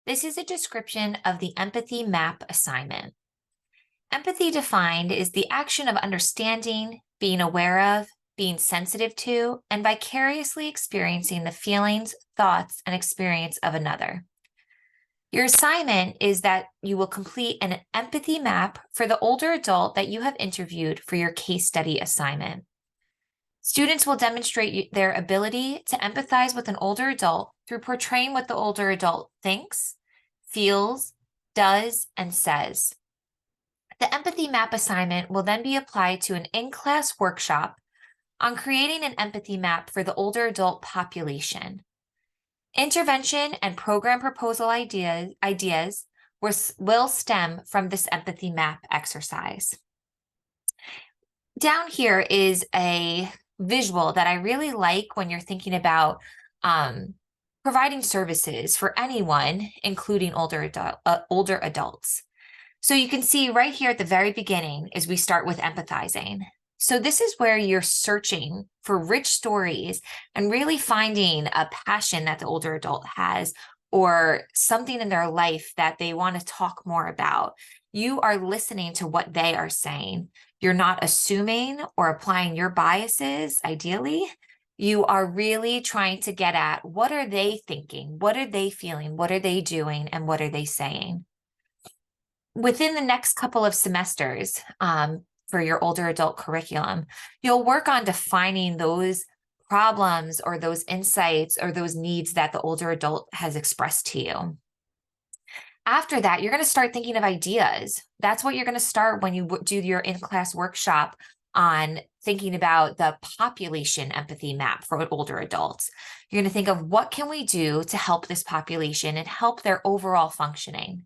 This is a description of the empathy map assignment. Empathy defined is the action of understanding, being aware of, being sensitive to, and vicariously experiencing the feelings, thoughts, and experience of another. Your assignment is that you will complete an empathy map for the older adult that you have interviewed for your case study assignment. Students will demonstrate their ability to empathize with an older adult through portraying what the older adult thinks, feels, does, and says. The empathy map assignment will then be applied to an in-class workshop on creating an empathy map for the older adult population. Intervention and program proposal ideas will stem from this empathy map exercise. Down here is a visual that I really like when you're thinking about providing services for anyone, including older adults. So you can see right here at the very beginning is we start with empathizing. So this is where you're searching for rich stories and really finding a passion that the older adult has or something in their life that they want to talk more about. You are listening to what they are saying. You're not assuming or applying your biases, ideally. You are really trying to get at what are they thinking? What are they feeling? What are they doing? And what are they saying? Within the next couple of semesters, for your older adult curriculum, you'll work on defining those problems or those insights or those needs that the older adult has expressed to you. After that, you're going to start thinking of ideas. That's what you're going to start when you do your in-class workshop on thinking about the population empathy map for older adults. You're going to think of what can we do to help this population and help their overall functioning.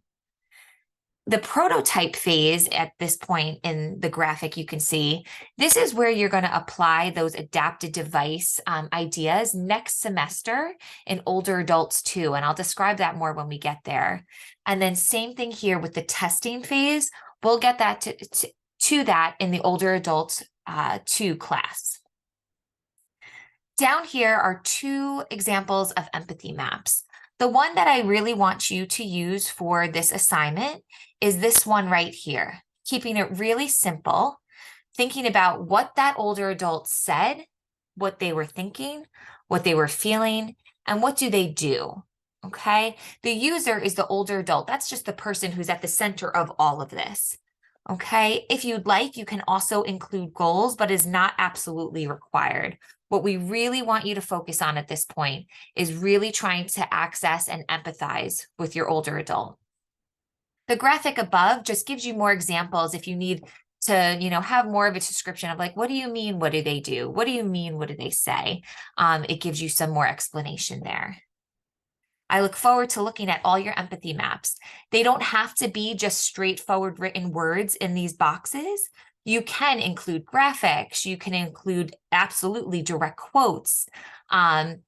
The prototype phase at this point in the graphic, you can see, this is where you're going to apply those adapted device ideas next semester in older adults too. And I'll describe that more when we get there. And then same thing here with the testing phase. We'll get that to that in the older adults 2 class. Down here are 2 examples of empathy maps. The one that I really want you to use for this assignment is this one right here, keeping it really simple, thinking about what that older adult said, what they were thinking, what they were feeling, and what do they do, okay? The user is the older adult. That's just the person who's at the center of all of this, okay? If you'd like, you can also include goals, but is not absolutely required. What we really want you to focus on at this point is really trying to access and empathize with your older adult. The graphic above just gives you more examples if you need to, have more of a description of like, what do you mean? What do they do? What do you mean? What do they say? It gives you some more explanation there. I look forward to looking at all your empathy maps. They don't have to be just straightforward written words in these boxes. You can include graphics, you can include absolutely direct quotes, and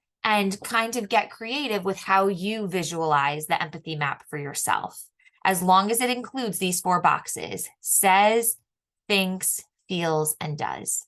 kind of get creative with how you visualize the empathy map for yourself. As long as it includes these 4 boxes: says, thinks, feels, and does.